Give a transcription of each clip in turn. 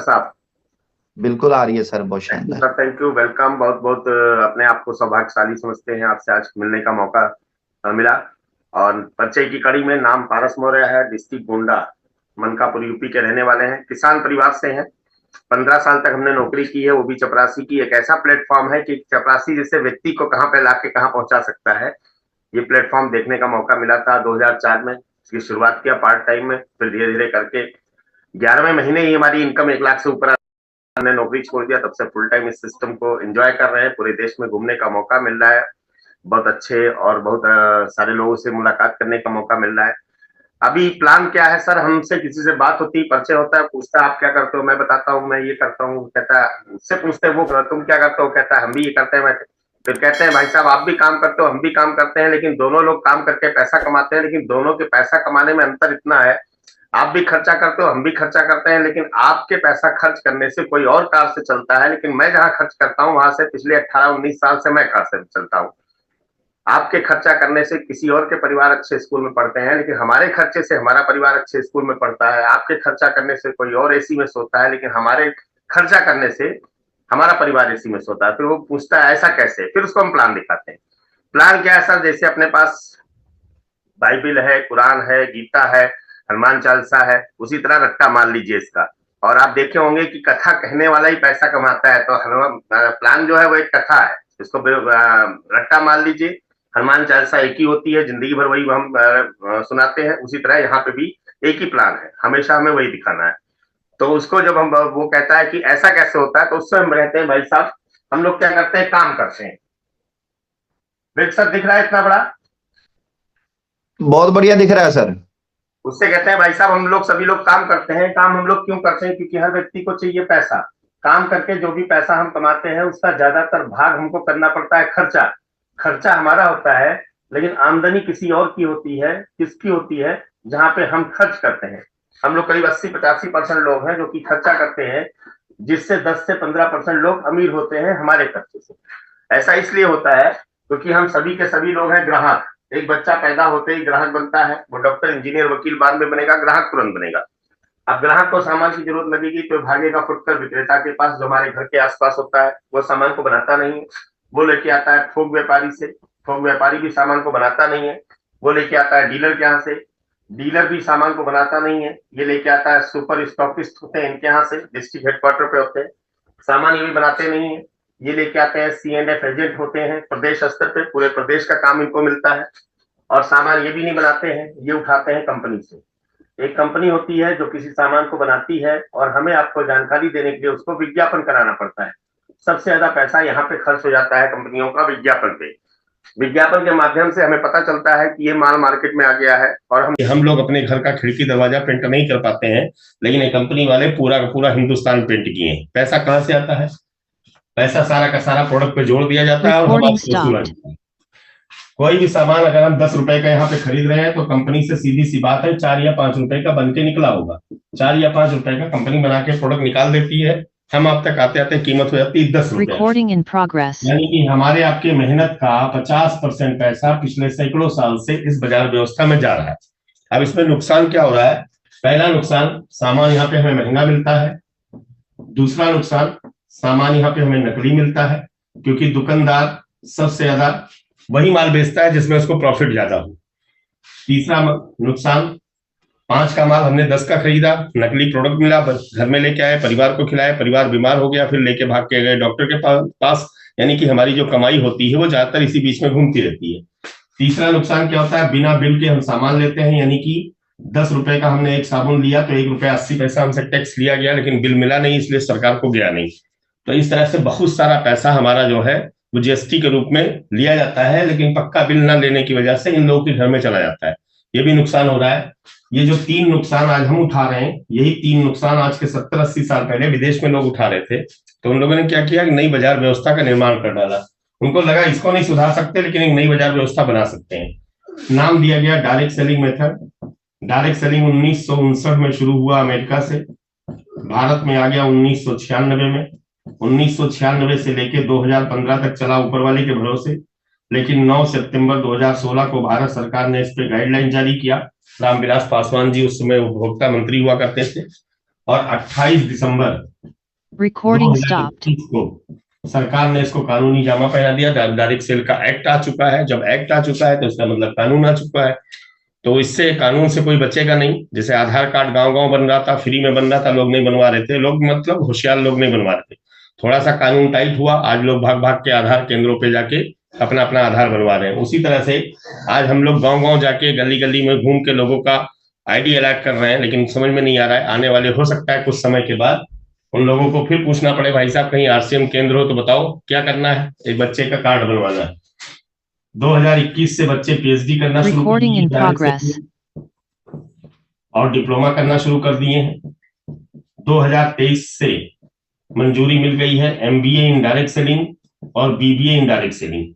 साहब? बिल्कुल आ रही है सर, बहुत थैंक यू शानदार। Sir, thank you, welcome. बहुत बहुत अपने आप को सौभाग्यशाली समझते हैं, आपसे आज मिलने का मौका मिला। और परिचय की कड़ी में, नाम पारस मौर्य है, डिस्ट्रिक्ट गोंडा, मनकापुर, यूपी के रहने वाले हैं, किसान परिवार से हैं। 15 साल तक हमने नौकरी की है, वो भी चपरासी की। एक ऐसा प्लेटफॉर्म है कि चपरासी जैसे व्यक्ति को कहाँ पे लाके कहाँ पहुंचा सकता है, ये प्लेटफॉर्म देखने का मौका मिला था 2004 में। इसकी शुरुआत किया पार्ट टाइम में, फिर धीरे धीरे करके 11वें महीने ही हमारी इनकम 1 लाख से ऊपर, हमने नौकरी छोड़ दिया। तब से फुल टाइम इस सिस्टम को एंजॉय कर रहे हैं। पूरे देश में घूमने का मौका मिल रहा है, बहुत अच्छे और बहुत सारे लोगों से मुलाकात करने का मौका मिल रहा है। अभी प्लान क्या है सर? हमसे किसी से बात होती, परिचय होता है, पूछता है आप क्या करते हो, मैं बताता हूँ मैं ये करता हूँ, कहता है, उससे पूछते हैं वो तुम क्या करते हो, कहता है हम भी ये करते हैं। फिर कहते हैं भाई साहब आप भी काम करते हो, हम भी काम करते हैं, लेकिन दोनों लोग काम करके पैसा कमाते हैं, लेकिन दोनों के पैसा कमाने में अंतर इतना है, आप भी खर्चा करते हो, हम भी खर्चा करते हैं, लेकिन आपके पैसा खर्च करने से कोई और कार से चलता है, लेकिन मैं जहां खर्च करता हूं वहां से पिछले 18-19 साल से मैं कार से चलता हूं। आपके खर्चा करने से किसी और के परिवार अच्छे स्कूल में पढ़ते हैं, लेकिन हमारे खर्चे से हमारा परिवार अच्छे स्कूल में पढ़ता है। आपके खर्चा करने से कोई और एसी में सोता है, लेकिन हमारे खर्चा करने से हमारा परिवार एसी में सोता है। फिर वो पूछता है ऐसा कैसे, फिर उसको हम प्लान दिखाते हैं। प्लान क्या है सर? जैसे अपने पास बाइबिल है, कुरान है, गीता है, हनुमान चालीसा है, उसी तरह रट्टा मान लीजिए इसका। और आप देखे होंगे कि कथा कहने वाला ही पैसा कमाता है, तो प्लान जो है वो एक कथा है, इसको रट्टा मान लीजिए। हनुमान चालीसा एक ही होती है, जिंदगी भर वही हम सुनाते हैं, उसी तरह यहाँ पे भी एक ही प्लान है, हमेशा हमें वही दिखाना है। तो उसको जब हम, वो कहता है कि ऐसा कैसे होता है, तो उससे हम कहते हैं भाई साहब हम लोग क्या करते हैं, काम करते हैं। सर दिख रहा है इतना बड़ा? बहुत बढ़िया दिख रहा है सर। उससे कहते हैं भाई साहब हम लोग सभी लोग काम करते हैं। काम हम लोग क्यों करते हैं? क्योंकि हर व्यक्ति को चाहिए पैसा। काम करके जो भी पैसा हम कमाते हैं उसका ज्यादातर भाग हमको करना पड़ता है खर्चा। खर्चा हमारा होता है, लेकिन आमदनी किसी और की होती है। किसकी होती है? जहां पे हम खर्च करते हैं। हम लोग करीब 80-85% लोग हैं जो कि खर्चा करते हैं, जिससे 10 से 15% लोग अमीर होते हैं हमारे खर्चे से। ऐसा इसलिए होता है क्योंकि हम सभी के सभी लोग हैं ग्राहक। एक बच्चा पैदा होते ही ग्राहक बनता है, वो डॉक्टर, इंजीनियर, वकील बाद में बनेगा, ग्राहक तुरंत बनेगा। अब ग्राहक को सामान की जरूरत लगेगी तो भागेगा फुटकर विक्रेता के पास, जो हमारे घर के आसपास होता है। वो सामान को बनाता नहीं है, वो लेके आता है थोक व्यापारी से। थोक व्यापारी भी सामान को बनाता नहीं है, वो लेके आता है डीलर के यहाँ से। डीलर भी सामान को बनाता नहीं है, ये लेके आता है सुपर स्टॉकिस्ट होते हैं इनके यहाँ से, डिस्ट्रिक्ट हेडक्वार्टर पे होते हैं। सामान ये भी बनाते नहीं है, ये लेके आते हैं C&F एजेंट होते हैं प्रदेश स्तर पे, पूरे प्रदेश का काम इनको मिलता है। और सामान ये भी नहीं बनाते हैं, ये उठाते हैं कंपनी से। एक कंपनी होती है जो किसी सामान को बनाती है, और हमें आपको जानकारी देने के लिए उसको विज्ञापन कराना पड़ता है। सबसे ज्यादा पैसा यहाँ पे खर्च हो जाता है कंपनियों का विज्ञापन पे। विज्ञापन के माध्यम से हमें पता चलता है कि ये माल मार्केट में आ गया है, और हम लोग अपने घर का खिड़की दरवाजा पेंट नहीं कर पाते हैं, लेकिन ये कंपनी वाले पूरा का पूरा हिंदुस्तान पेंट किए हैं। पैसा कहाँ से आता है? पैसा सारा का सारा प्रोडक्ट पे जोड़ दिया जाता है और हमारे वसूला जाता है। कोई भी सामान अगर हम 10 रुपए का यहाँ पे खरीद रहे हैं तो कंपनी से सीधी सी बात है 4 या 5 रुपए का बन के निकला होगा। 4 या 5 रुपए का कंपनी बना के प्रोडक्ट निकाल देती है, हम आप तक आते आते कीमत हो जाती है 10 रुपए। यानी कि हमारे आपके मेहनत का 50% पैसा पिछले सैकड़ों साल से इस बाजार व्यवस्था में जा रहा है। अब इसमें नुकसान क्या हो रहा है? पहला नुकसान, सामान यहाँ पे हमें महंगा मिलता है। दूसरा नुकसान, सामान यहाँ पे हमें नकली मिलता है, क्योंकि दुकानदार सबसे ज्यादा वही माल बेचता है जिसमें उसको प्रॉफिट ज्यादा हो। तीसरा नुकसान, 5 का माल हमने 10 का खरीदा, नकली प्रोडक्ट मिला, घर में लेके आए, परिवार को खिलाए, परिवार बीमार हो गया, फिर लेके भाग के गए डॉक्टर के पास। यानी कि हमारी जो कमाई होती है वो ज्यादातर इसी बीच में घूमती रहती है। तीसरा नुकसान क्या होता है? बिना बिल के हम सामान लेते हैं, यानी कि 10 रुपए का हमने एक साबुन लिया तो 1 रुपया 80 पैसा हमसे टैक्स लिया गया, लेकिन बिल मिला नहीं, इसलिए सरकार को गया नहीं। तो इस तरह से बहुत सारा पैसा हमारा जो है वो GST के रूप में लिया जाता है, लेकिन पक्का बिल ना लेने की वजह से इन लोगों के घर में चला जाता है। ये भी नुकसान हो रहा है। ये जो 3 नुकसान आज हम उठा रहे हैं, यही 3 नुकसान आज के 70-80 साल पहले विदेश में लोग उठा रहे थे। तो उन लोगों ने क्या किया कि नई बाजार व्यवस्था का निर्माण कर डाला। उनको लगा इसको नहीं सुधार सकते, लेकिन एक नई बाजार व्यवस्था बना सकते हैं। नाम दिया गया direct selling method. Direct selling 1959 में शुरू हुआ अमेरिका से, भारत में आ गया 1996 में। 1996 से लेके 2015 तक चला ऊपर वाले के भरोसे, लेकिन 9 सितंबर 2016 को भारत सरकार ने इस पे गाइडलाइन जारी किया। रामविलास पासवान जी उस समय उपभोक्ता मंत्री हुआ करते थे। और 28 दिसंबर Recording stopped. 2021 को सरकार ने इसको कानूनी जामा पहना दिया। डायरेक्ट सेल का एक्ट आ चुका है। जब एक्ट आ चुका है तो इसका मतलब कानून आ चुका है। तो इससे कानून से कोई बचेगा नहीं। जैसे आधार कार्ड गांव गांव बन रहा था, फ्री में बन रहा था, लोग नहीं बनवा रहे थे, लोग मतलब होशियार लोग नहीं बनवा रहे थे। थोड़ा सा कानून टाइट हुआ, आज लोग भाग भाग के आधार केंद्रों पे जाके अपना अपना आधार बनवा रहे हैं। उसी तरह से आज हम लोग गांव गांव जाके गली गली में घूम के लोगों का आईडी अलर्ट कर रहे हैं, लेकिन समझ में नहीं आ रहा है। आने वाले हो सकता है कुछ समय के बाद उन लोगों को फिर पूछना पड़े, भाई साहब कहीं आरसीएम केंद्र हो तो बताओ क्या करना है। एक बच्चे का कार्ड बनवाना है। 2021 से बच्चे पीएचडी करना शुरू कर Recording in दिए progress. और डिप्लोमा करना शुरू कर दिए हैं। 2023 से मंजूरी मिल गई है एमबीए इन डायरेक्ट सेलिंग और बीबीए इन डायरेक्ट सेलिंग,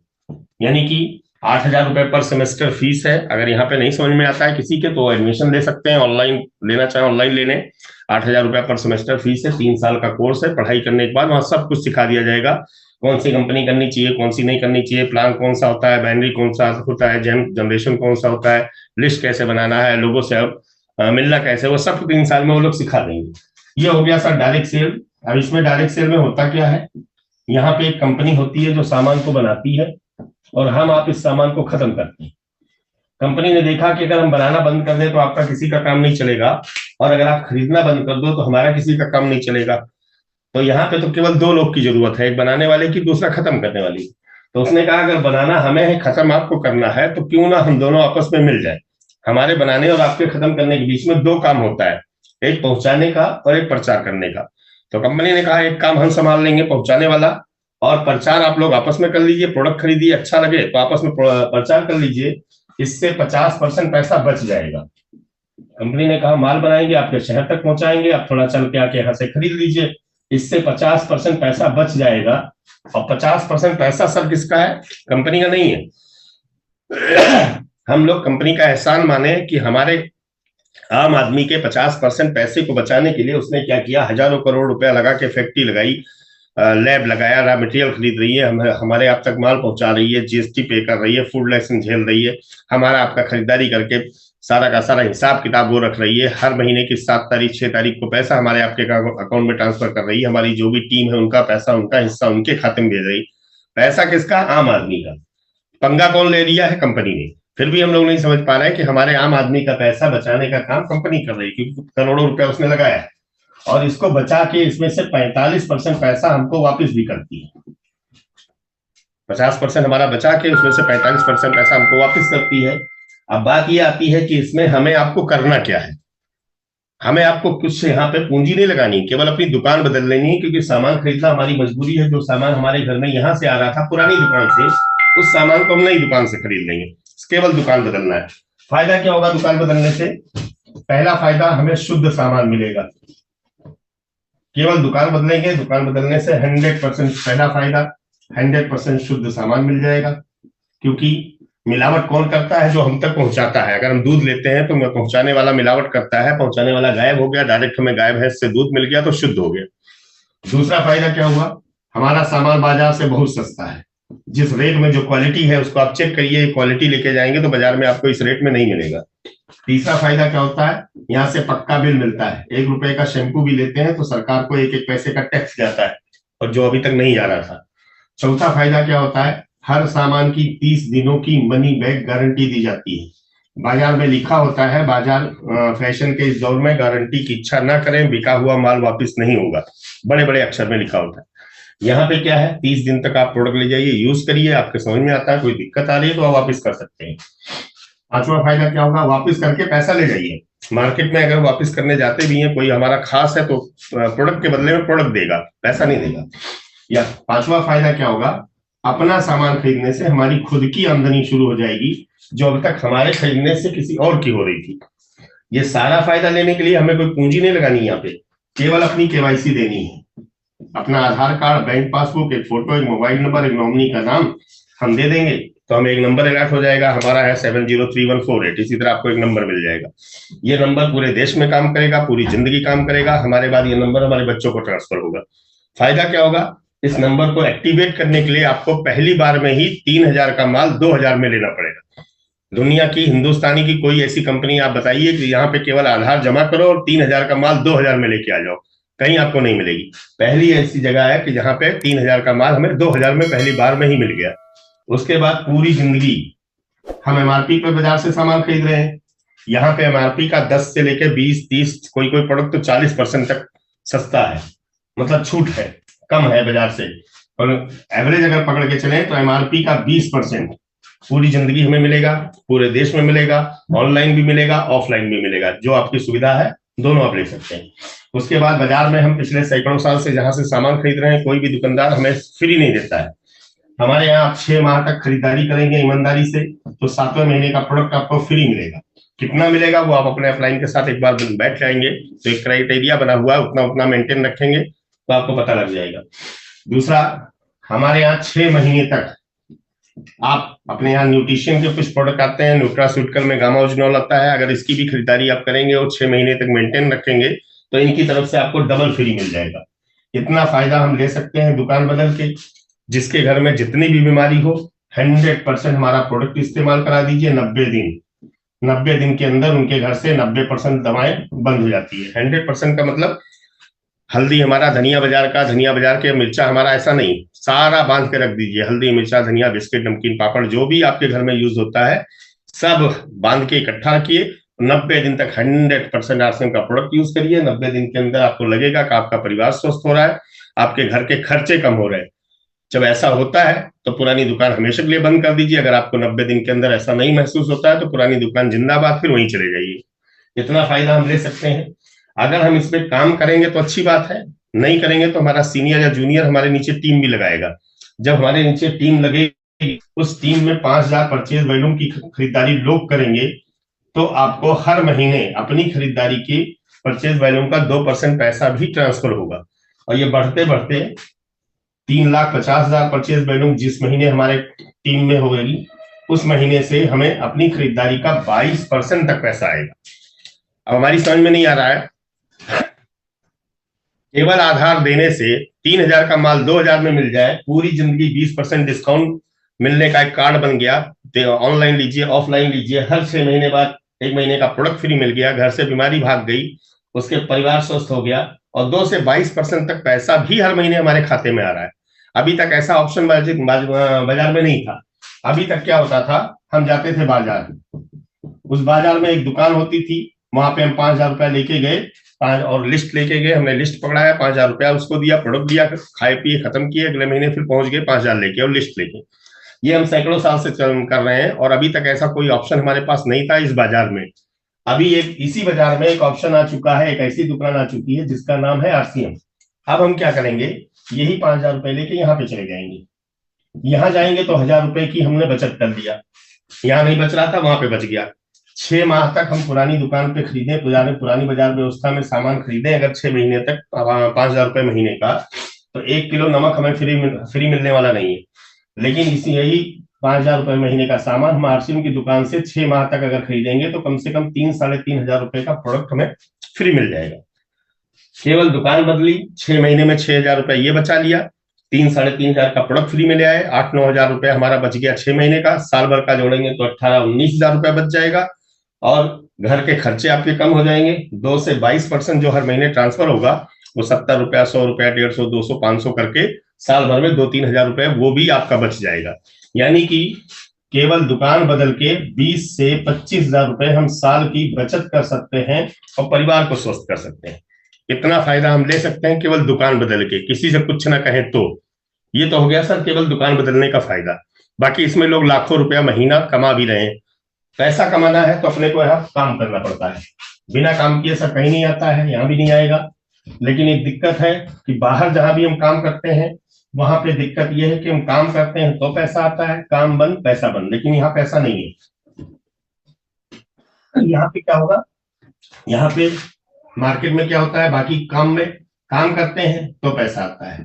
यानी कि 8,000 रुपए पर सेमेस्टर फीस है। अगर यहाँ पे नहीं समझ में आता है किसी के तो एडमिशन ले सकते हैं, ऑनलाइन लेना चाहे ऑनलाइन ले लें। 8,000 रुपए पर सेमेस्टर फीस है, 3 साल का कोर्स है। पढ़ाई करने के बाद वहां सब कुछ सिखा दिया जाएगा, कौन सी कंपनी करनी चाहिए, कौन सी नहीं करनी चाहिए, प्लान कौन सा होता है, बाइनरी कौन सा होता है, जनरेशन कौन सा होता है, लिस्ट कैसे बनाना है, लोगों से मिलना कैसे, वो सब 3 साल में वो लोग सिखा देंगे। ये हो गया सर डायरेक्ट सेल। अब इसमें डायरेक्ट सेल में होता क्या है, यहाँ पे एक कंपनी होती है जो सामान को बनाती है और हम आप इस सामान को खत्म करते हैं। कंपनी ने देखा कि अगर हम बनाना बंद कर दें तो आपका किसी का काम नहीं चलेगा, और अगर आप खरीदना बंद कर दो तो हमारा किसी का काम नहीं चलेगा। तो यहाँ पे तो केवल 2 लोग की जरूरत है, एक बनाने वाले की, दूसरा खत्म करने वाली। तो उसने कहा अगर बनाना हमें है, खत्म आपको करना है, तो क्यों ना हम दोनों आपस में मिल जाए। हमारे बनाने और आपके खत्म करने के बीच में 2 काम होता है, एक पहुंचाने का और एक प्रचार करने का। तो कंपनी ने कहा एक काम हम संभाल लेंगे पहुंचाने वाला, और प्रचार आप लोग आपस में कर लीजिए। प्रोडक्ट खरीदिए, अच्छा लगे तो आपस में प्रचार कर लीजिए, इससे 50% पैसा बच जाएगा। कंपनी ने कहा माल बनाएंगे, आपके शहर तक पहुंचाएंगे, आप थोड़ा चल के आके यहाँ से खरीद लीजिए, इससे 50% पैसा बच जाएगा। और 50% पैसा सर किसका है, कंपनी का नहीं है। हम लोग कंपनी का एहसान माने कि हमारे आम आदमी के 50% पैसे को बचाने के लिए उसने क्या किया, हजारों करोड़ रुपया लगा के फैक्ट्री लगाई, लैब लगाया, रॉ मटेरियल खरीद रही है, हमारे आप तक माल पहुंचा रही है, जीएसटी पे कर रही है, फूड लाइसेंस झेल रही है, हमारा आपका खरीदारी करके सारा का सारा हिसाब किताब वो रख रही है। हर महीने की 7 तारीख 6 तारीख को पैसा हमारे आपके अकाउंट में ट्रांसफर कर रही है। हमारी जो भी टीम है उनका पैसा, उनका हिस्सा उनके खाते में भेज रही। पैसा किसका, आम आदमी का। पंगा कौन ले लिया है, कंपनी ने। फिर भी हम लोग नहीं समझ पा रहे हैं कि हमारे आम आदमी का पैसा बचाने का काम कंपनी कर रही है, क्योंकि करोड़ों रुपया उसने लगाया है, और इसको बचा के इसमें से 45% पैसा हमको वापस भी करती है। 50% हमारा बचा के उसमें से 45% पैसा हमको वापस करती है। अब बात ये आती है कि इसमें हमें आपको करना क्या है। हमें आपको कुछ यहाँ पे पूंजी नहीं लगानी, केवल अपनी दुकान बदल लेनी है, क्योंकि सामान खरीदना हमारी मजबूरी है। जो सामान हमारे घर में यहाँ से आ रहा था पुरानी दुकान से, उस सामान को हम नई दुकान से खरीद लेंगे, केवल दुकान बदलना है। फायदा क्या होगा दुकान बदलने से, पहला फायदा हमें शुद्ध सामान मिलेगा। केवल दुकान बदलेंगे, दुकान बदलने से 100% पहला फायदा 100% शुद्ध सामान मिल जाएगा। क्योंकि मिलावट कौन करता है, जो हम तक पहुंचाता है। अगर हम दूध लेते हैं तो पहुंचाने वाला मिलावट करता है, पहुंचाने वाला गायब हो गया, डायरेक्ट हमें गाय भैंस से दूध मिल गया तो शुद्ध हो गया। दूसरा फायदा क्या हुआ, हमारा सामान बाजार से बहुत सस्ता है। जिस रेट में जो क्वालिटी है उसको आप चेक करिए, क्वालिटी लेके जाएंगे तो बाजार में आपको इस रेट में नहीं मिलेगा। तीसरा फायदा क्या होता है, यहाँ से पक्का बिल मिलता है। 1 रुपए का शैम्पू भी लेते हैं तो सरकार को 1-1 पैसे का टैक्स जाता है, और जो अभी तक नहीं जा रहा था। चौथा फायदा क्या होता है, हर सामान की 30 दिनों की मनी बैक गारंटी दी जाती है। बाजार में लिखा होता है, बाजार फैशन के इस दौर में गारंटी की इच्छा ना करें, बिका हुआ माल वापस नहीं होगा, बड़े बड़े अक्षर में लिखा होता है। यहाँ पे क्या है, 30 दिन तक आप प्रोडक्ट ले जाइए, यूज करिए, आपके समझ में आता है, कोई दिक्कत आ रही है तो आप वापस कर सकते हैं। 5वां फायदा क्या होगा, वापस करके पैसा ले जाइए। मार्केट में अगर वापस करने जाते भी हैं, कोई हमारा खास है तो प्रोडक्ट के बदले में प्रोडक्ट देगा, पैसा नहीं देगा। या 5वां फायदा क्या होगा, अपना सामान खरीदने से हमारी खुद की आमदनी शुरू हो जाएगी, जो अब तक हमारे खरीदने से किसी और की हो रही थी। ये सारा फायदा लेने के लिए हमें कोई पूंजी नहीं लगानी, यहाँ पे केवल अपनी केवाईसी देनी है। अपना आधार कार्ड, बैंक पासबुक, एक फोटो, एक मोबाइल नंबर, एक नॉमिनी का नाम हम दे देंगे तो हमें एक नंबर अलर्ट हो जाएगा, हमारा है 703148। इसी तरह आपको एक नंबर मिल जाएगा। ये नंबर पूरे देश में काम करेगा, पूरी जिंदगी काम करेगा। हमारे बाद ये नंबर हमारे बच्चों को ट्रांसफर होगा। फायदा क्या होगा, इस नंबर को एक्टिवेट करने के लिए आपको पहली बार में ही 3000 का माल 2000 में लेना पड़ेगा। दुनिया की, हिंदुस्तानी की कोई ऐसी कंपनी आप बताइए कि यहाँ पे केवल आधार जमा करो और 3,000 का माल 2,000 में लेके आ जाओ, कहीं आपको नहीं मिलेगी। पहली ऐसी जगह है कि जहां पे 3,000 का माल हमें 2,000 में पहली बार में ही मिल गया। उसके बाद पूरी जिंदगी हम एमआरपी पे बाजार से सामान खरीद रहे हैं। यहाँ पे एमआरपी का 10 से लेके 20-30, कोई कोई प्रोडक्ट तो 40% तक सस्ता है, मतलब छूट है, कम है बाजार से। और एवरेज अगर पकड़ के चले तो एमआरपी का 20% पूरी जिंदगी हमें मिलेगा, पूरे देश में मिलेगा, ऑनलाइन भी मिलेगा, ऑफलाइन भी मिलेगा, जो आपकी सुविधा है दोनों आप ले सकते हैं। उसके बाद बाजार में हम पिछले सैकड़ों साल से जहां से सामान खरीद रहे हैं, कोई भी दुकानदार हमें फ्री नहीं देता है। हमारे यहाँ आप 6 माह तक खरीदारी करेंगे ईमानदारी से तो 7वें महीने का प्रोडक्ट आपको फ्री मिलेगा। कितना मिलेगा वो आप अपने अपलाइन के साथ एक बार बैठ जाएंगे तो एक क्राइटेरिया बना हुआ है, उतना उतना मेंटेन रखेंगे तो आपको पता लग जाएगा। दूसरा, हमारे यहाँ 6 महीने तक आप अपने यहाँ न्यूट्रिशन के कुछ प्रोडक्ट आते हैं, न्यूट्रास्यूटिकल में गामा ओरिजिनल आता है, अगर इसकी भी खरीदारी आप करेंगे और 6 महीने तक मेंटेन रखेंगे तो इनकी तरफ से आपको डबल फ्री मिल जाएगा। इतना फायदा हम ले सकते हैं दुकान बदल के। जिसके घर में जितनी भी बीमारी हो 100% हमारा प्रोडक्ट इस्तेमाल करा दीजिए। 90 दिन के अंदर उनके घर से 90% दवाएं बंद हो जाती है। 100% का मतलब हल्दी हमारा धनिया बाजार का, धनिया बाजार के मिर्चा हमारा, ऐसा नहीं, सारा बांध के रख दीजिए। हल्दी, मिर्चा, धनिया, बिस्किट, नमकीन, पापड़, जो भी आपके घर में यूज होता है सब बांध के इकट्ठा रखिए। 90 दिन तक 100% आरसीएम का प्रोडक्ट यूज करिए। 90 दिन के अंदर आपको लगेगा कि आपका परिवार स्वस्थ हो रहा है, आपके घर के खर्चे कम हो रहे हैं। जब ऐसा होता है तो पुरानी दुकान हमेशा के लिए बंद कर दीजिए। अगर आपको 90 दिन के अंदर ऐसा नहीं महसूस होता है तो पुरानी दुकान जिंदाबाद, फिर वहीं चले जाइए। इतना फायदा हम ले सकते हैं। अगर हम इस पे काम करेंगे तो अच्छी बात है, नहीं करेंगे तो हमारा सीनियर या जूनियर हमारे नीचे टीम भी लगाएगा। जब हमारे नीचे टीम लगेगी, उस टीम में 5,000 परचेज वॉल्यूम की खरीदारी लोग करेंगे तो आपको हर महीने अपनी खरीदारी की परचेज वॉल्यूम का 2% पैसा भी ट्रांसफर होगा। और ये बढ़ते बढ़ते 3,50,000 परचेज वॉल्यूम जिस महीने हमारे टीम में होगी, उस महीने से हमें अपनी खरीदारी का 22% तक पैसा आएगा। अब हमारी समझ में नहीं आ रहा है, केवल आधार देने से 3,000 का माल 2,000 में मिल जाए, पूरी जिंदगी 20% डिस्काउंट मिलने का एक कार्ड बन गया। ऑनलाइन लीजिए, ऑफलाइन लीजिए, हर 6 महीने बाद 1 महीने का प्रोडक्ट फ्री मिल गया, घर से बीमारी भाग गई, उसके परिवार स्वस्थ हो गया, और 2 से 22% तक पैसा भी हर महीने हमारे खाते में आ रहा है। अभी तक ऐसा ऑप्शन बाजार में नहीं था। अभी तक क्या होता था, हम जाते थे बाजार, उस बाजार में एक दुकान होती थी, वहां पे हम 5,000 रुपया लेके गए और लिस्ट लेके गए, हमने लिस्ट पकड़ाया, 5,000 रुपया उसको दिया, प्रोडक्ट दिया, खाए पिए खत्म किए, अगले महीने फिर पहुंच गए 5,000 लेके और लिस्ट लेके। ये हम सैकड़ों साल से कर रहे हैं और अभी तक ऐसा कोई ऑप्शन हमारे पास नहीं था इस बाजार में। अभी एक इसी बाजार में एक ऑप्शन आ चुका है, एक ऐसी दुकान आ चुकी है जिसका नाम है आरसीएम। अब हम क्या करेंगे, यही 5,000 रुपए लेके यहाँ पे चले जाएंगे। यहाँ जाएंगे तो 1,000 रुपए की हमने बचत कर दिया, यहाँ नहीं बच रहा था वहां पे बच गया। 6 माह तक हम पुरानी दुकान पे खरीदे, पुरानी बाजार व्यवस्था में सामान खरीदे, अगर 6 महीने तक 5,000 रुपए महीने का, तो 1 किलो नमक हमें फ्री मिलने वाला नहीं है। लेकिन इसी यही 5,000 रुपए महीने का सामान हम आरसीएम की दुकान से 6 माह तक अगर खरीदेंगे तो कम से कम 3-3,500 रुपए का प्रोडक्ट हमें फ्री मिल जाएगा। केवल दुकान बदली, 6 महीने में 6,000 रुपए ये बचा लिया, 3-3,500 का प्रोडक्ट फ्री मिले आए, 8-9,000 रुपए हमारा बच गया 6 महीने का। साल भर का जोड़ेंगे तो 18-19,000 रुपए बच जाएगा और घर के खर्चे आपके कम हो जाएंगे। 2 से 22% जो हर महीने ट्रांसफर होगा वो 70 रुपया, 100 रुपया, 150, 200, 500 करके साल भर में 2-3 हजार रुपए वो भी आपका बच जाएगा। यानी कि केवल दुकान बदल के 20 से 25,000 रुपए हम साल की बचत कर सकते हैं और परिवार को स्वस्थ कर सकते हैं। इतना फायदा हम ले सकते हैं केवल दुकान बदल के, किसी से कुछ ना कहें तो। ये तो हो गया सर केवल दुकान बदलने का फायदा। बाकी इसमें लोग लाखों रुपया महीना कमा भी रहे हैं। पैसा कमाना है तो अपने को यहाँ काम करना पड़ता है, बिना काम किए सब कहीं नहीं आता है, यहाँ भी नहीं आएगा। लेकिन एक दिक्कत है कि बाहर जहां भी हम काम करते हैं वहां पे दिक्कत यह है कि हम काम करते हैं तो पैसा आता है, काम बंद पैसा बंद, लेकिन यहाँ पैसा नहीं है। यहाँ पे क्या होगा, यहाँ पे मार्केट में क्या होता है, बाकी काम में काम करते हैं तो पैसा आता है,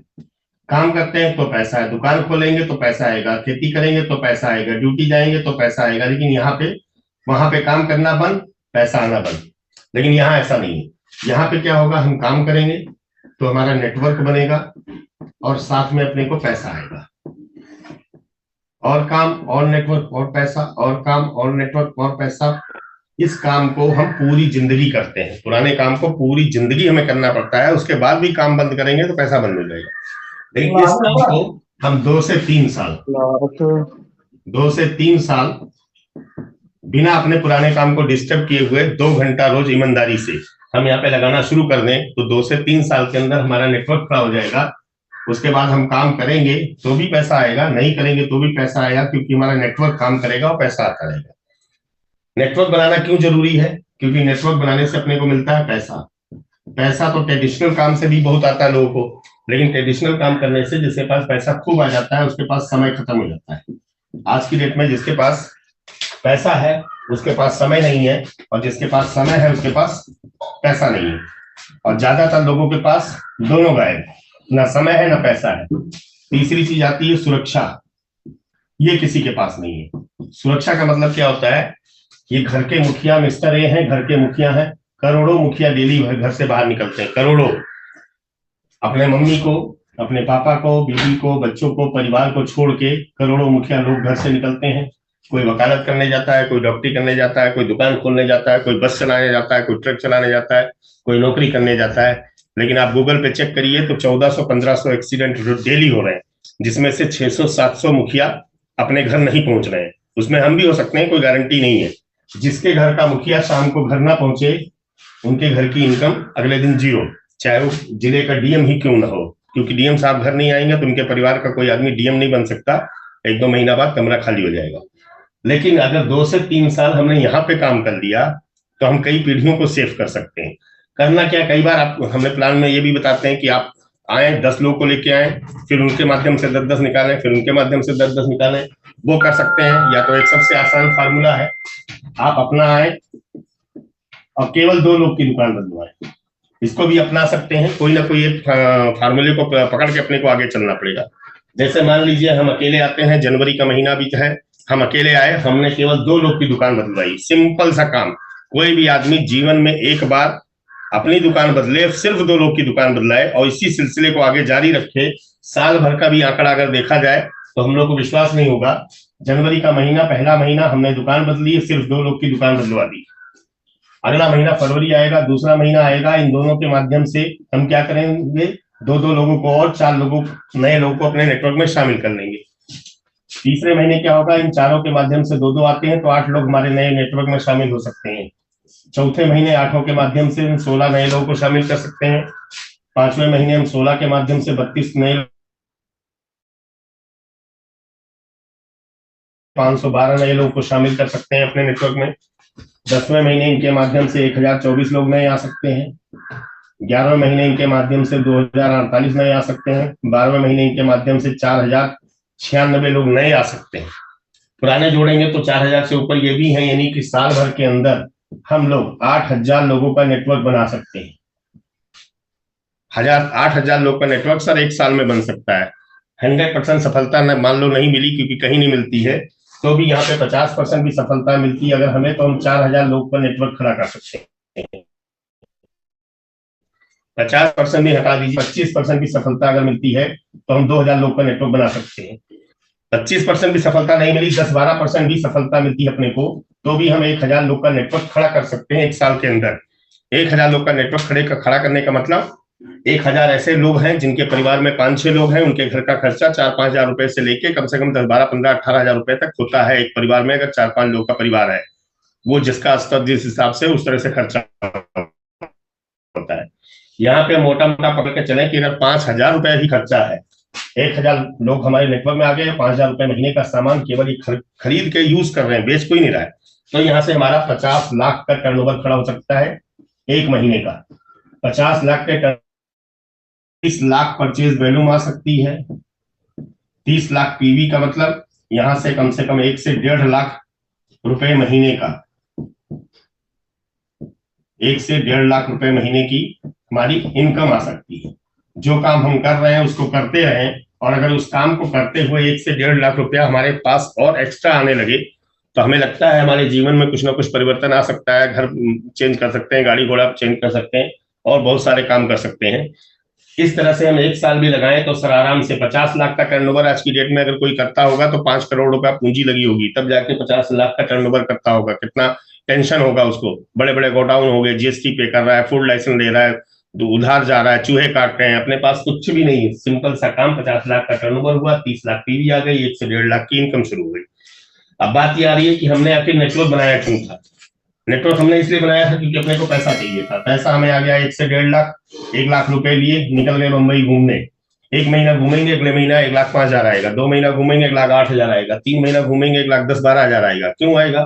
काम करते हैं तो पैसा है, दुकान खोलेंगे तो पैसा आएगा, खेती करेंगे तो पैसा आएगा, ड्यूटी जाएंगे तो पैसा आएगा। लेकिन यहाँ पे वहां पे काम करना बंद, पैसा आना बंद। लेकिन यहाँ ऐसा नहीं है। यहाँ पे क्या होगा, हम काम करेंगे तो हमारा नेटवर्क बनेगा और साथ में अपने को पैसा आएगा। और काम और नेटवर्क और पैसा, और काम और नेटवर्क और पैसा। इस काम को हम पूरी जिंदगी करते हैं, पुराने काम को पूरी जिंदगी हमें करना पड़ता है, उसके बाद भी काम बंद करेंगे तो पैसा बंद हो जाएगा। लेकिन इस काम को हम 2 से 3 साल बिना अपने पुराने काम को डिस्टर्ब किए हुए 2 घंटा रोज ईमानदारी से हम यहाँ पे लगाना शुरू कर दें तो 2 से 3 साल के अंदर हमारा नेटवर्क खड़ा हो जाएगा। उसके बाद हम काम करेंगे तो भी पैसा आएगा, नहीं करेंगे तो भी पैसा आएगा, क्योंकि हमारा नेटवर्क काम करेगा और पैसा आता रहेगा। नेटवर्क बनाना क्यों जरूरी है? क्योंकि नेटवर्क बनाने से अपने को मिलता है पैसा। पैसा तो ट्रेडिशनल काम से भी बहुत आता है लोगों को, लेकिन ट्रेडिशनल काम करने से जिसके पास पैसा खूब आ जाता है उसके पास समय खत्म हो जाता है। आज की डेट में जिसके पास पैसा है उसके पास समय नहीं है, और जिसके पास समय है उसके पास पैसा नहीं है, और ज्यादातर लोगों के पास दोनों गायब है, ना समय है ना पैसा है। तीसरी चीज आती है सुरक्षा, ये किसी के पास नहीं है। सुरक्षा का मतलब क्या होता है? ये घर के मुखिया मिस्टर ए हैं, घर के मुखिया हैं, करोड़ों मुखिया डेली घर से बाहर निकलते हैं, करोड़ों। अपने मम्मी को, अपने पापा को, बीवी को, बच्चों को, परिवार को छोड़ के करोड़ों मुखिया लोग घर से निकलते हैं। कोई वकालत करने जाता है, कोई डॉक्टरी करने जाता है, कोई दुकान खोलने जाता है, कोई बस चलाने जाता है, कोई ट्रक चलाने जाता है, कोई नौकरी करने जाता है। लेकिन आप गूगल पे चेक करिए तो 1400-1500 एक्सीडेंट डेली हो रहे हैं, जिसमें से 600-700 मुखिया अपने घर नहीं पहुंच रहे हैं। उसमें हम भी हो सकते हैं, कोई गारंटी नहीं है। जिसके घर का मुखिया शाम को घर ना पहुंचे, उनके घर की इनकम अगले दिन जीरो, चाहे वो जिले का डीएम ही क्यों ना हो, क्योंकि डीएम साहब घर नहीं आएंगे तो उनके परिवार का कोई आदमी डीएम नहीं बन सकता। 1-2 महीना बाद कमरा खाली हो जाएगा। लेकिन अगर 2 से 3 साल हमने यहाँ पे काम कर लिया तो हम कई पीढ़ियों को सेव कर सकते हैं। करना क्या, कई बार आप हमने प्लान में ये भी बताते हैं कि आप आए 10 लोग को लेके आए, फिर उनके माध्यम से 10-10 निकालें, फिर उनके माध्यम से 10-10 निकालें। वो कर सकते हैं। या तो एक सबसे आसान फार्मूला है, आप अपना आए और केवल 2 लोग की दुकान बदलवाएं। इसको भी अपना सकते हैं, कोई ना कोई एक फार्मूले को पकड़ के अपने को आगे चलना पड़ेगा। जैसे मान लीजिए हम अकेले आते हैं, जनवरी का महीना भी है, हम अकेले आए, हमने केवल 2 लोग की दुकान बदलवाई। सिंपल सा काम। कोई भी आदमी जीवन में एक बार अपनी दुकान बदले, सिर्फ 2 लोग की दुकान बदलाए और इसी सिलसिले को आगे जारी रखे। साल भर का भी आंकड़ा अगर देखा जाए तो हम लोग को विश्वास नहीं होगा। जनवरी का महीना, पहला महीना हमने दुकान बदली, सिर्फ 2 लोग की दुकान बदलवा दी। अगला महीना फरवरी आएगा, दूसरा महीना आएगा, इन दोनों के माध्यम से हम क्या करेंगे, 2-2 लोगों को और 4 लोगों, नए लोगों को अपने नेटवर्क में शामिल कर लेंगे। तीसरे महीने क्या होगा, इन चारों के माध्यम से 2-2 आते हैं तो 8 लोग हमारे नए नेटवर्क में शामिल हो सकते हैं। चौथे महीने 8 के माध्यम से हम 16 नए लोगों को शामिल कर सकते हैं। 5वें महीने हम 16 के माध्यम से 32 नए, 512 नए लोगों को शामिल कर सकते हैं अपने नेटवर्क में। 10वें महीने इनके माध्यम से 1024 लोग नए आ सकते हैं। 11वें महीने इनके माध्यम से 2048 नए आ सकते हैं। 12वें महीने इनके माध्यम से 4096 लोग नए आ सकते हैं। पुराने जोड़ेंगे तो 4000 से ऊपर ये भी हैं, यानी कि साल भर के अंदर हम लोग 8000 लोगों का नेटवर्क बना सकते हैं। 8000 लोग का नेटवर्क सर 1 साल में बन सकता है। 100% सफलता मान लो नहीं मिली, क्योंकि कहीं नहीं मिलती है, तो भी यहाँ पे 50% भी सफलता मिलती है अगर हमें, तो हम 4000 लोग का नेटवर्क खड़ा कर सकते हैं। 50% भी हटा दीजिए, 25% भी सफलता अगर मिलती है तो हम 2000 लोग का नेटवर्क बना सकते हैं। 25% भी सफलता नहीं मिली, 10-12% भी सफलता मिलती है अपने को, तो भी हम 1000 लोग का नेटवर्क खड़ा कर सकते हैं 1 साल के अंदर। 1000 लोग का नेटवर्क खड़ा करने का मतलब 1000 ऐसे लोग हैं जिनके परिवार में 5-6 लोग हैं, उनके घर का खर्चा 4-5 हजार रुपए से लेके कम से कम 10-12-15-18 हजार रुपए तक होता है एक परिवार में। अगर 4-5 लोग का परिवार है, वो जिसका स्तर जिस हिसाब से उस तरह से खर्चा होता है। यहाँ पे मोटा मोटा पकड़ के चले कि अगर 5000 रुपए ही खर्चा है, 1000 लोग हमारे नेटवर्क में आ गए, 5000 रुपए महीने का सामान केवल खरीद के यूज कर रहे हैं, बेच कोई नहीं रहा है, तो यहाँ से हमारा 50 लाख का टर्नओवर खड़ा हो सकता है 1 महीने का। 50 लाख के 30 लाख परचेज वैल्यूम आ सकती है। 30 लाख पीवी का मतलब यहां से कम 1 से 1.5 लाख रुपए महीने का, 1 से 1.5 लाख रुपए महीने की हमारी इनकम आ सकती है। जो काम हम कर रहे हैं उसको करते रहें, और अगर उस काम को करते हुए 1 से 1.5 लाख रुपया हमारे पास और एक्स्ट्रा आने लगे, तो हमें लगता है हमारे जीवन में कुछ ना कुछ परिवर्तन आ सकता है। घर चेंज कर सकते हैं, गाड़ी घोड़ा चेंज कर सकते हैं, और बहुत सारे काम कर सकते हैं। इस तरह से हम 1 साल भी लगाएं तो सर आराम से 50 लाख का टर्नओवर आज की डेट में अगर कोई करता होगा तो 5 करोड़ रुपया पूंजी लगी होगी, तब जाके 50 लाख का टर्नओवर करता होगा। कितना टेंशन होगा उसको, बड़े बड़े गोडाउन हो गए, जीएसटी पे कर रहा है, फूड लाइसेंस ले रहा है, उधार जा रहा है, चूहे काट रहे हैं, अपने पास कुछ भी नहीं है। सिंपल सा काम, 50 लाख का टर्नओवर हुआ, 30 लाख पीवी आ गई, 1 से 1.5 लाख की इनकम शुरू हो गई। अब बात ये आ रही है कि हमने आखिर नेटवर्क बनाया क्यों था। नेटवर्क हमने इसलिए बनाया था क्योंकि अपने को पैसा चाहिए था। पैसा हमें आ गया 1 से 1.5 लाख, 1 लाख रुपए लिए निकल गए मुंबई घूमने। 1 महीना घूमेंगे, अगले महीना 1,05,000 आएगा, 2 महीना घूमेंगे 1,08,000 आएगा, 3 महीना घूमेंगे 1,10,12,000 आएगा। क्यों आएगा?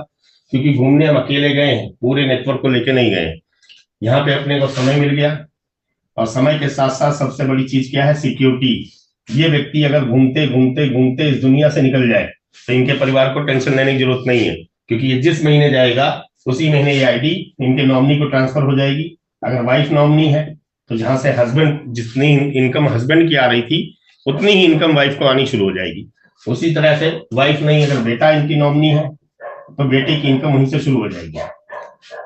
क्योंकि घूमने हम अकेले गए हैं, पूरे नेटवर्क को लेके नहीं गए। यहाँ पे अपने को समय मिल गया, और समय के साथ साथ सबसे बड़ी चीज क्या है? सिक्योरिटी। ये व्यक्ति अगर घूमते घूमते घूमते इस दुनिया से निकल जाए तो इनके परिवार को टेंशन लेने की जरूरत नहीं है, क्योंकि ये जिस महीने जाएगा उसी महीने ये आईडी इनके नॉमिनी को ट्रांसफर हो जाएगी। अगर वाइफ नॉमिनी है तो जहां से हस्बैंड, जितनी इनकम हस्बैंड की आ रही थी उतनी ही इनकम वाइफ को आनी शुरू हो जाएगी। उसी तरह से वाइफ नहीं, अगर बेटा इनकी नॉमिनी है तो बेटे की इनकम वहीं से शुरू हो जाएगी।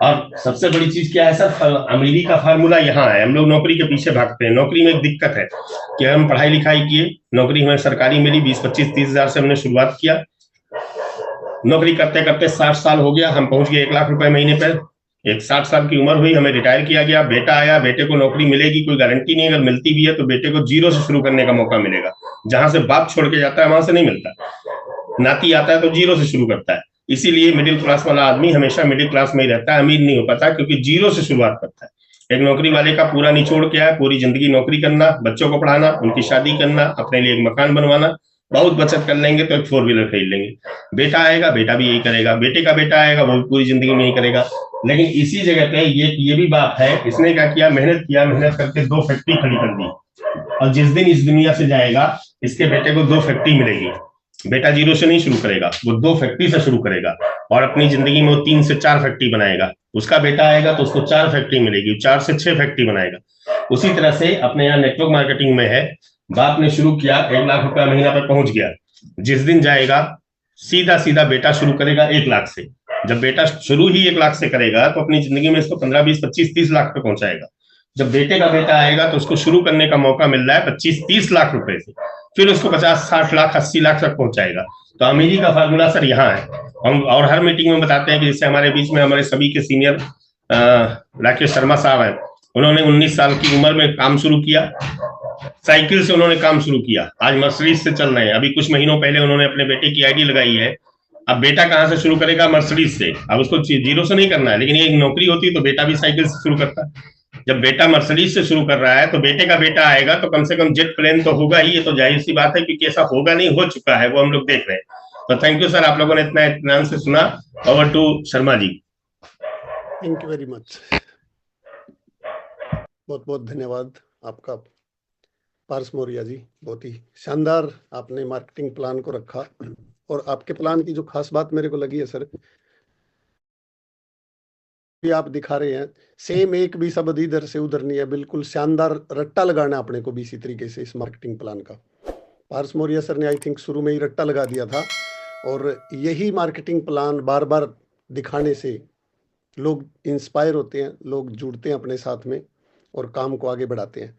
और सबसे बड़ी चीज क्या है सर? अमीरी का फार्मूला यहाँ है। हम लोग नौकरी के पीछे भागते हैं। नौकरी में एक दिक्कत है कि हम पढ़ाई लिखाई किए, नौकरी हमें सरकारी मिली, 20, 25, 30 हजार से हमने शुरुआत किया। नौकरी करते करते 60 साल हो गया, हम पहुंच गए 1 लाख रुपए महीने पर। 60 साल की उम्र हुई, हमें रिटायर किया गया, बेटा आया, बेटे को नौकरी मिलेगी कोई गारंटी नहीं, अगर मिलती भी है तो बेटे को जीरो से शुरू करने का मौका मिलेगा। जहां से बाप छोड़ के जाता है वहां से नहीं मिलता। नाती आता है तो जीरो से शुरू करता है। इसीलिए मिडिल क्लास वाला आदमी हमेशा मिडिल क्लास में ही रहता है, अमीर नहीं हो पाता, क्योंकि जीरो से शुरुआत करता है। एक नौकरी वाले का पूरा निचोड़ क्या है? पूरी जिंदगी नौकरी करना, बच्चों को पढ़ाना, उनकी शादी करना, अपने लिए एक मकान बनवाना, बहुत बचत कर लेंगे तो एक 4 व्हीलर खरीद लेंगे। बेटा आएगा, बेटा भी यही करेगा, बेटे का बेटा आएगा, वो पूरी जिंदगी में यही करेगा। लेकिन इसी जगह पे ये भी बात है, इसने क्या किया? मेहनत किया, मेहनत करके 2 फैक्ट्री खड़ी कर दी, और जिस दिन इस दुनिया से जाएगा इसके बेटे को 2 फैक्ट्री मिलेगी। बेटा जीरो से नहीं शुरू करेगा, वो 2 फैक्ट्री से शुरू करेगा, और अपनी जिंदगी में वो 3 से 4 फैक्ट्री बनाएगा। उसका बेटा आएगा तो उसको 4 फैक्ट्री मिलेगी, 4 से 6 फैक्ट्री बनाएगा। उसी तरह से अपने यहाँ नेटवर्क मार्केटिंग में है, बाप ने शुरू किया, 1 लाख रुपया महीना पर पहुंच गया। जिस दिन जाएगा सीधा सीधा बेटा शुरू करेगा 1 लाख से। जब बेटा शुरू ही 1 लाख से करेगा तो अपनी जिंदगी में इसको 15, 20, 25, 30 लाख पे पहुंचाएगा। जब बेटे का बेटा आएगा तो उसको शुरू करने का मौका मिल रहा है 25, 30 लाख रुपए से, फिर उसको 50, 60 लाख, 80 लाख तक पहुंचाएगा। तो अमीरी का फार्मूला सर यहाँ है। हम और हर मीटिंग में बताते हैं कि जैसे हमारे बीच में हमारे सभी के सीनियर राकेश शर्मा साहब हैं, उन्होंने 19 साल की उम्र में काम शुरू किया, साइकिल से उन्होंने काम शुरू किया, आज मर्सिडीज से चल रहे हैं। अभी कुछ महीनों पहले उन्होंने अपने बेटे की आईडी लगाई है। अब बेटा कहाँ से शुरू करेगा? मर्सिडीज से। अब उसको जीरो से नहीं करना है, लेकिन ये एक नौकरी होती तो बेटा भी साइकिल से शुरू करता। जब बेटा मर्सिडीज से शुरू कर रहा है तो बेटे का बेटा आएगा तो कम से कम जेट प्लेन तो होगा ही। ये तो जाहिर सी बात है, क्योंकि ऐसा होगा नहीं, हो चुका है, वो हम लोग देख रहे हैं। तो थैंक यू सर, आप लोगों ने इतना इत्मीनान से सुना। Over to Sharma ji. Thank you very much, बहुत बहुत धन्यवाद आपका पारस मौर्य जी। बहुत ही शानदार आपने मार्केटिंग प्लान को रखा, और आपके प्लान की जो खास बात मेरे को लगी है सर, भी आप दिखा रहे हैं, सेम एक भी शब्द इधर से उधर नहीं है, बिल्कुल शानदार रट्टा लगाना अपने को भी इसी तरीके से इस मार्केटिंग प्लान का। पारस मौर्य सर ने आई थिंक शुरू में ही रट्टा लगा दिया था, और यही मार्केटिंग प्लान बार बार दिखाने से लोग इंस्पायर होते हैं, लोग जुड़ते हैं अपने साथ में और काम को आगे बढ़ाते हैं।